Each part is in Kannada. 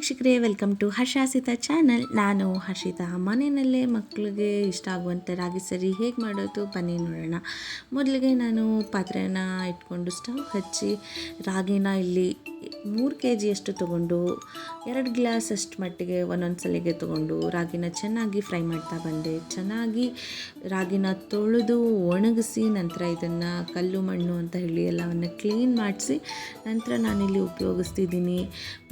ವೀಕ್ಷಕರೇ, ವೆಲ್ಕಮ್ ಟು ಹರ್ಷಾಸಿತಾ ಚಾನಲ್. ನಾನು ಹರ್ಷಿತಾ. ಮನೆಯಲ್ಲೇ ಮಕ್ಕಳಿಗೆ ಇಷ್ಟ ಆಗುವಂಥ ರಾಗಿ ಸರಿ ಹೇಗೆ ಮಾಡೋದು ಬನ್ನಿ ನೋಡೋಣ. ಮೊದಲಿಗೆ ನಾನು ಪಾತ್ರೆನ ಇಟ್ಕೊಂಡು ಸ್ಟವ್ ಹಚ್ಚಿ ರಾಗಿನ ಇಲ್ಲಿ 3 kg ತೊಗೊಂಡು 2 ಗ್ಲಾಸ್ ಅಷ್ಟು ಮಟ್ಟಿಗೆ ಒಂದೊಂದು ಸಲಿಗೆ ತೊಗೊಂಡು ರಾಗಿನ ಚೆನ್ನಾಗಿ ಫ್ರೈ ಮಾಡ್ತಾ ಬಂದೆ. ಚೆನ್ನಾಗಿ ರಾಗಿನ ತೊಳೆದು ಒಣಗಿಸಿ ನಂತರ ಇದನ್ನು ಕಲ್ಲು ಮಣ್ಣು ಅಂತ ಹೇಳಿ ಎಲ್ಲವನ್ನು ಕ್ಲೀನ್ ಮಾಡಿಸಿ ನಂತರ ನಾನಿಲ್ಲಿ ಉಪಯೋಗಿಸ್ತಿದ್ದೀನಿ.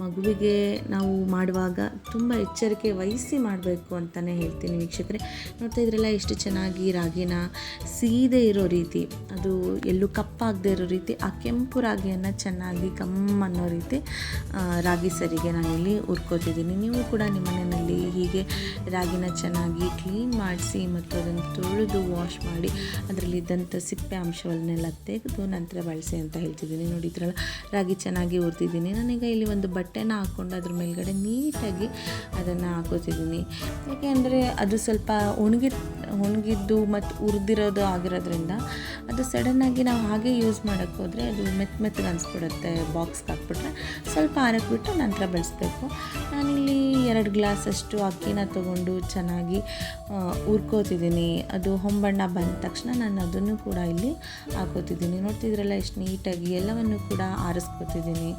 ಮಗುವಿಗೆ ನಾವು ಮಾಡುವಾಗ ತುಂಬ ಎಚ್ಚರಿಕೆ ವಹಿಸಿ ಮಾಡಬೇಕು ಅಂತಲೇ ಹೇಳ್ತೀನಿ ವೀಕ್ಷಕರೇ. ನೋಡ್ತಾ ಇದ್ರಲ್ಲ ಎಷ್ಟು ಚೆನ್ನಾಗಿ ರಾಗಿನ ಸೀದೆ ಇರೋ ರೀತಿ, ಅದು ಎಲ್ಲೂ ಕಪ್ಪಾಗದೇ ಇರೋ ರೀತಿ ಆ ಕೆಂಪು ರಾಗಿಯನ್ನು ಚೆನ್ನಾಗಿ ಅನ್ನೋ ರೀತಿ ರಾಗಿ ಸರಿಗೆ ನಾನಿಲ್ಲಿ ಹುರ್ಕೋತಿದ್ದೀನಿ. ನೀವು ಕೂಡ ನಿಮ್ಮ ಮನೆಯಲ್ಲಿ ಹೀಗೆ ರಾಗಿನ ಚೆನ್ನಾಗಿ ಕ್ಲೀನ್ ಮಾಡಿಸಿ ಮತ್ತು ಅದನ್ನು ತೊಳೆದು ವಾಶ್ ಮಾಡಿ ಅದರಲ್ಲಿದ್ದಂಥ ಸಿಪ್ಪೆ ಅಂಶವನ್ನೆಲ್ಲ ತೆಗೆದು ನಂತರ ಬಳಸಿ ಅಂತ ಹೇಳ್ತಿದ್ದೀನಿ. ನೋಡಿದ್ರಲ್ಲ ರಾಗಿ ಚೆನ್ನಾಗಿ ಹುರಿದಿದ್ದೀನಿ. ನಾನೀಗ ಇಲ್ಲಿ ಒಂದು ಬಟ್ಟೆನ ಹಾಕ್ಕೊಂಡು ಅದ್ರ ಮೇಲ್ಗಡೆ ನೀಟಾಗಿ ಅದನ್ನು ಹಾಕೋತಿದ್ದೀನಿ. ಯಾಕೆ ಅಂದರೆ ಅದು ಸ್ವಲ್ಪ ಒಣಗಿದ್ದು ಮತ್ತು ಹುರಿದಿರೋದು ಆಗಿರೋದ್ರಿಂದ ಅದು ಸಡನ್ನಾಗಿ ನಾವು ಹಾಗೆ ಯೂಸ್ ಮಾಡೋಕ್ಕೆ ಹೋದರೆ ಅದು ಮೆತ್ತಗೆ ಅನಿಸ್ಬಿಡುತ್ತೆ. ಬಾಕ್ಸ್ಗೆ ಹಾಕ್ಬಿಟ್ರೆ ಸ್ವಲ್ಪ ಆರಕ್ಬಿಟ್ಟು ನಂತರ ಬಳಸಬೇಕು. ನಾನಿಲ್ಲಿ 2 ಗ್ಲಾಸಷ್ಟು ಅಕ್ಕಿನ ತೊಗೊಂಡು ಚೆನ್ನಾಗಿ ಹುರ್ಕೋತಿದ್ದೀನಿ. ಅದು ಹೊಂಬಣ್ಣ ಬಂದ ತಕ್ಷಣ ನಾನು ಅದನ್ನು ಕೂಡ ಇಲ್ಲಿ ಹಾಕೋತಿದ್ದೀನಿ. ನೋಡ್ತಿದ್ರಲ್ಲ ಎಷ್ಟು ನೀಟಾಗಿ ಎಲ್ಲವನ್ನು ಕೂಡ ಆರಿಸ್ಕೋತಿದ್ದೀನಿ.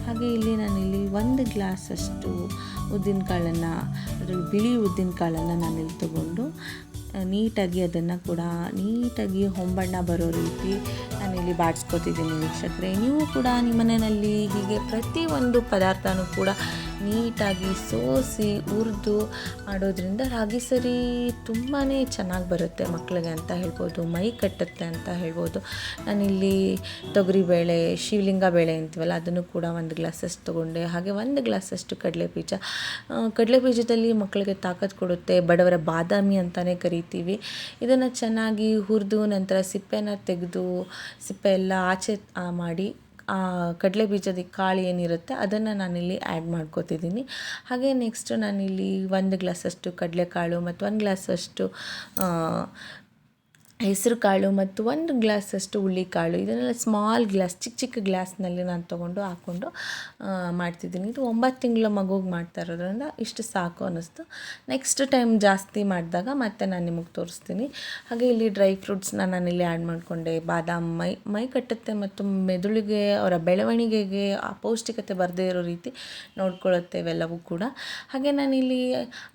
ಹಾಗೆ ಇಲ್ಲಿ ನಾನಿಲ್ಲಿ 1 ಗ್ಲಾಸಷ್ಟು ಉದ್ದಿನಕಾಳನ್ನು, ಅದರಲ್ಲಿ ಬಿಳಿ ಉದ್ದಿನಕಾಳನ್ನು ನಾನಿಲ್ಲಿ ತೊಗೊಂಡು ನೀಟಾಗಿ ಅದನ್ನು ಕೂಡ ನೀಟಾಗಿ ಹೊಂಬಣ್ಣ ಬರೋ ರೀತಿ ನಾನಿಲ್ಲಿ ಬಾಡಿಸ್ಕೊತಿದ್ದೀನಿ ವೀಕ್ಷಕರೇ. ನೀವು ಕೂಡ ನಿಮ್ಮ ಮನೆಯಲ್ಲಿ ಹೀಗೆ ಪ್ರತಿಯೊಂದು ಪದಾರ್ಥನೂ ಕೂಡ ನೀಟಾಗಿ ಸೋಸಿ ಹುರಿದು ಮಾಡೋದ್ರಿಂದ ರಾಗಿ ಸರಿ ತುಂಬಾ ಚೆನ್ನಾಗಿ ಬರುತ್ತೆ ಮಕ್ಕಳಿಗೆ ಅಂತ ಹೇಳ್ಬೋದು, ಮೈ ಕಟ್ಟುತ್ತೆ ಅಂತ ಹೇಳ್ಬೋದು. ನಾನಿಲ್ಲಿ ತೊಗರಿಬೇಳೆ, ಶಿವಲಿಂಗ ಬೇಳೆ ಅಂತೀವಲ್ಲ ಅದನ್ನು ಕೂಡ 1 ಗ್ಲಾಸಷ್ಟು ತೊಗೊಂಡೆ. ಹಾಗೆ 1 ಗ್ಲಾಸಷ್ಟು ಕಡಲೆಬೀಜದಲ್ಲಿ ಮಕ್ಕಳಿಗೆ ತಾಕತ್ತು ಕೊಡುತ್ತೆ. ಬಡವರ ಬಾದಾಮಿ ಅಂತಲೇ ಕರಿತೀವಿ. ಇದನ್ನು ಚೆನ್ನಾಗಿ ಹುರಿದು ನಂತರ ಸಿಪ್ಪೆನ ತೆಗೆದು ಸಿಪ್ಪೆ ಎಲ್ಲ ಆಚೆ ಮಾಡಿ ಆ ಕಡಲೆ ಬೀಜದ ಕಾಳು ಏನಿರುತ್ತೆ ಅದನ್ನು ನಾನಿಲ್ಲಿ ಆ್ಯಡ್ ಮಾಡ್ಕೋತಿದ್ದೀನಿ. ಹಾಗೆ ನೆಕ್ಸ್ಟು ನಾನಿಲ್ಲಿ 1 ಗ್ಲಾಸಷ್ಟು ಕಡಲೆಕಾಳು ಮತ್ತು 1 ಗ್ಲಾಸಷ್ಟು ಹೆಸರು ಕಾಳು ಮತ್ತು 1 ಗ್ಲಾಸಷ್ಟು ಹುಳ್ಳಿಕಾಳು, ಇದನ್ನೆಲ್ಲ ಸ್ಮಾಲ್ ಗ್ಲಾಸ್ ಚಿಕ್ಕ ಗ್ಲಾಸ್ನಲ್ಲಿ ನಾನು ತೊಗೊಂಡು ಹಾಕ್ಕೊಂಡು ಮಾಡ್ತಿದ್ದೀನಿ. ಇದು 9 ತಿಂಗಳ ಮಗುಗೆ ಮಾಡ್ತಾ ಇರೋದ್ರಿಂದ ಇಷ್ಟು ಸಾಕು ಅನ್ನಿಸ್ತು. ನೆಕ್ಸ್ಟ್ ಟೈಮ್ ಜಾಸ್ತಿ ಮಾಡಿದಾಗ ಮತ್ತೆ ನಾನು ನಿಮಗೆ ತೋರಿಸ್ತೀನಿ. ಹಾಗೆ ಇಲ್ಲಿ ಡ್ರೈ ಫ್ರೂಟ್ಸ್ನ ನಾನಿಲ್ಲಿ ಆ್ಯಡ್ ಮಾಡಿಕೊಂಡೆ. ಬಾದಾಮ್ ಮೈ ಕಟ್ಟುತ್ತೆ ಮತ್ತು ಮೆದುಳಿಗೆ, ಅವರ ಬೆಳವಣಿಗೆಗೆ ಅಪೌಷ್ಟಿಕತೆ ಬರದೇ ಇರೋ ರೀತಿ ನೋಡ್ಕೊಳ್ಳುತ್ತೆ ಇವೆಲ್ಲವೂ ಕೂಡ. ಹಾಗೆ ನಾನಿಲ್ಲಿ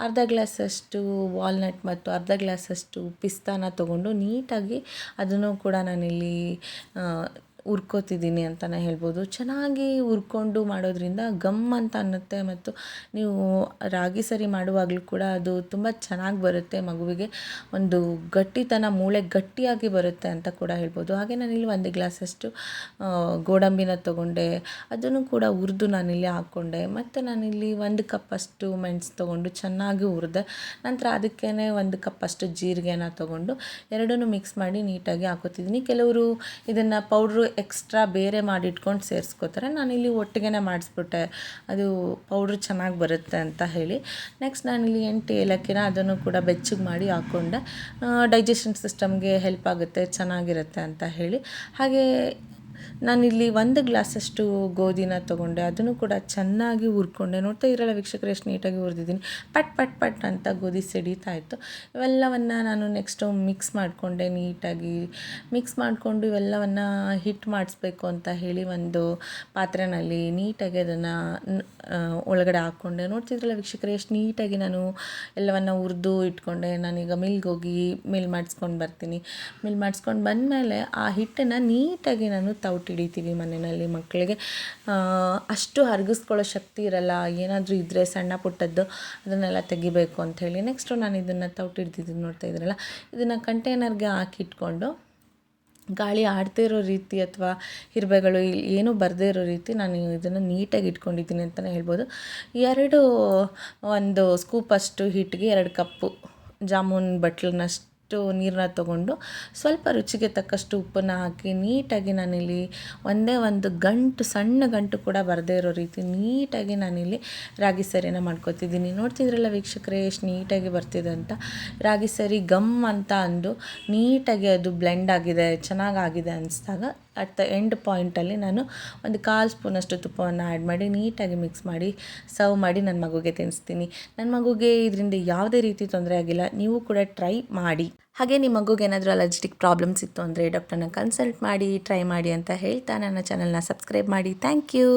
1/2 ಗ್ಲಾಸಷ್ಟು ವಾಲ್ನಟ್ ಮತ್ತು 1/2 ಗ್ಲಾಸಷ್ಟು ಪಿಸ್ತಾನ ತೊಗೊಂಡು ನೀಟಾಗಿ ಅದನ್ನು ಕೂಡ ನಾನಿಲ್ಲಿ ಹುರ್ಕೋತಿದ್ದೀನಿ ಅಂತಲೇ ಹೇಳ್ಬೋದು. ಚೆನ್ನಾಗಿ ಹುರ್ಕೊಂಡು ಮಾಡೋದ್ರಿಂದ ಗಮ್ ಅಂತ ಅನ್ನುತ್ತೆ ಮತ್ತು ನೀವು ರಾಗಿ ಸರಿ ಮಾಡುವಾಗಲೂ ಕೂಡ ಅದು ತುಂಬ ಚೆನ್ನಾಗಿ ಬರುತ್ತೆ. ಮಗುವಿಗೆ ಒಂದು ಗಟ್ಟಿತನ, ಮೂಳೆ ಗಟ್ಟಿಯಾಗಿ ಬರುತ್ತೆ ಅಂತ ಕೂಡ ಹೇಳ್ಬೋದು. ಹಾಗೆ ನಾನಿಲ್ಲಿ 1 ಗ್ಲಾಸಷ್ಟು ಗೋಡಂಬಿನ ತೊಗೊಂಡೆ, ಅದನ್ನು ಕೂಡ ಹುರಿದು ನಾನಿಲ್ಲಿ ಹಾಕ್ಕೊಂಡೆ. ಮತ್ತು ನಾನಿಲ್ಲಿ 1 ಕಪ್ಪಷ್ಟು ಮೆಣಸು ತೊಗೊಂಡು ಚೆನ್ನಾಗಿ ಹುರಿದೆ. ನಂತರ ಅದಕ್ಕೇ 1 ಕಪ್ಪಷ್ಟು ಜೀರಿಗೆನ ತೊಗೊಂಡು ಎರಡನ್ನೂ ಮಿಕ್ಸ್ ಮಾಡಿ ನೀಟಾಗಿ ಹಾಕೋತಿದ್ದೀನಿ. ಕೆಲವರು ಇದನ್ನು ಪೌಡ್ರು ಎಕ್ಸ್ಟ್ರಾ ಬೇರೆ ಮಾಡಿಟ್ಕೊಂಡು ಸೇರಿಸ್ಕೋತಾರೆ. ನಾನಿಲ್ಲಿ ಒಟ್ಟಿಗೆ ಮಾಡಿಸ್ಬಿಟ್ಟೆ, ಅದು ಪೌಡ್ರ್ ಚೆನ್ನಾಗಿ ಬರುತ್ತೆ ಅಂತ ಹೇಳಿ. ನೆಕ್ಸ್ಟ್ ನಾನಿಲ್ಲಿ 8 ಏಲಕ್ಕಿನ ಅದನ್ನು ಕೂಡ ಬೆಚ್ಚಗೆ ಮಾಡಿ ಹಾಕ್ಕೊಂಡೆ. ಡೈಜೆಷನ್ ಸಿಸ್ಟಮ್ಗೆ ಹೆಲ್ಪ್ ಆಗುತ್ತೆ, ಚೆನ್ನಾಗಿರುತ್ತೆ ಅಂತ ಹೇಳಿ. ಹಾಗೆ ನಾನಿಲ್ಲಿ 1 ಗ್ಲಾಸಷ್ಟು ಗೋಧಿನ ತೊಗೊಂಡೆ, ಅದನ್ನು ಕೂಡ ಚೆನ್ನಾಗಿ ಹುರ್ಕೊಂಡೆ. ನೋಡ್ತಾ ಇರಲ್ಲ ವೀಕ್ಷಕರು ಎಷ್ಟು ನೀಟಾಗಿ ಹುರಿದಿದ್ದೀನಿ. ಪಟ್ ಅಂತ ಗೋಧಿ ಸಿಡಿತಾ ಇತ್ತು. ಇವೆಲ್ಲವನ್ನು ನಾನು ನೆಕ್ಸ್ಟು ಮಿಕ್ಸ್ ಮಾಡಿಕೊಂಡೆ. ನೀಟಾಗಿ ಮಿಕ್ಸ್ ಮಾಡಿಕೊಂಡು ಇವೆಲ್ಲವನ್ನು ಹಿಟ್ಟು ಮಾಡಿಸ್ಬೇಕು ಅಂತ ಹೇಳಿ ಒಂದು ಪಾತ್ರೆಯಲ್ಲಿ ನೀಟಾಗಿ ಅದನ್ನು ಒಳಗಡೆ ಹಾಕ್ಕೊಂಡೆ. ನೋಡ್ತಿದ್ರಲ್ಲ ವೀಕ್ಷಕರೇ ಎಷ್ಟು ನೀಟಾಗಿ ನಾನು ಎಲ್ಲವನ್ನು ಹುರಿದು ಇಟ್ಕೊಂಡೆ. ನಾನೀಗ ಮಿಲ್ಗೆ ಹೋಗಿ ಮಿಲ್ ಮಾಡಿಸ್ಕೊಂಡು ಬರ್ತೀನಿ. ಮಿಲ್ ಮಾಡಿಸ್ಕೊಂಡು ಬಂದಮೇಲೆ ಆ ಹಿಟ್ಟನ್ನು ನೀಟಾಗಿ ನಾನು ಹಿಡಿತೀವಿ ಮನೆಯಲ್ಲಿ. ಮಕ್ಕಳಿಗೆ ಅಷ್ಟು ಹರಗಿಸ್ಕೊಳ್ಳೋ ಶಕ್ತಿ ಇರಲ್ಲ, ಏನಾದರೂ ಇದ್ದರೆ ಸಣ್ಣ ಪುಟ್ಟದ್ದು ಅದನ್ನೆಲ್ಲ ತೆಗಿಬೇಕು ಅಂಥೇಳಿ. ನೆಕ್ಸ್ಟು ನಾನು ಇದನ್ನು ಹಿಡ್ದಿದ್ದೀನಿ. ನೋಡ್ತಾ ಇದ್ರಲ್ಲ, ಇದನ್ನು ಕಂಟೈನರ್ಗೆ ಹಾಕಿಟ್ಕೊಂಡು ಗಾಳಿ ಆಡದೇ ಇರೋ ರೀತಿ ಅಥವಾ ಇರುವೆಗಳು ಏನೂ ಬರದೇ ಇರೋ ರೀತಿ ನಾನು ಇದನ್ನು ನೀಟಾಗಿ ಇಟ್ಕೊಂಡಿದ್ದೀನಿ ಅಂತಲೇ ಹೇಳ್ಬೋದು. 1 ಸ್ಕೂಪಷ್ಟು ಹಿಟ್ಟಿಗೆ 2 ಕಪ್ಪು ಜಾಮೂನ್ ಬಟ್ಲನ್ನಷ್ಟು ನೀರನ್ನ ತೊಗೊಂಡು ಸ್ವಲ್ಪ ರುಚಿಗೆ ತಕ್ಕಷ್ಟು ಉಪ್ಪನ್ನು ಹಾಕಿ ನೀಟಾಗಿ ನಾನಿಲ್ಲಿ ಒಂದೇ ಒಂದು ಸಣ್ಣ ಗಂಟು ಕೂಡ ಬರದೇ ಇರೋ ರೀತಿ ನೀಟಾಗಿ ನಾನಿಲ್ಲಿ ರಾಗಿ ಸರಿನ ಮಾಡ್ಕೊತಿದ್ದೀನಿ. ನೋಡ್ತಿದ್ರಲ್ಲ ವೀಕ್ಷಕರೇ ಎಷ್ಟು ನೀಟಾಗಿ ಬರ್ತಿದೆ ಅಂತ. ರಾಗಿ ಸರಿ ಗಮ್ ಅಂತ ಅಂದು ನೀಟಾಗಿ ಅದು ಬ್ಲೆಂಡ್ ಆಗಿದೆ, ಚೆನ್ನಾಗಾಗಿದೆ ಅನಿಸಿದಾಗ ಅಟ್ ದ ಎಂಡ್ ಪಾಯಿಂಟಲ್ಲಿ ನಾನು ಒಂದು 1/4 ಸ್ಪೂನಷ್ಟು ತುಪ್ಪವನ್ನು ಆ್ಯಡ್ ಮಾಡಿ ನೀಟಾಗಿ ಮಿಕ್ಸ್ ಮಾಡಿ ಸರ್ವ್ ಮಾಡಿ ನನ್ನ ಮಗುಗೆ ತಿನ್ನಿಸ್ತೀನಿ. ನನ್ನ ಮಗುಗೆ ಇದರಿಂದ ಯಾವುದೇ ರೀತಿ ತೊಂದರೆ ಆಗಿಲ್ಲ. ನೀವು ಕೂಡ ಟ್ರೈ ಮಾಡಿ. ಹಾಗೆ ನಿಮ್ಮ ಮಗುಗೆ ಏನಾದರೂ ಅಲರ್ಜಿಟಿಕ್ ಪ್ರಾಬ್ಲಮ್ಸ್ ಇತ್ತು ಅಂದರೆ ಡಾಕ್ಟರ್ನ ಕನ್ಸಲ್ಟ್ ಮಾಡಿ ಟ್ರೈ ಮಾಡಿ ಅಂತ ಹೇಳ್ತಾ ನನ್ನ ಚಾನಲ್ನ ಸಬ್ಸ್ಕ್ರೈಬ್ ಮಾಡಿ. Thank you.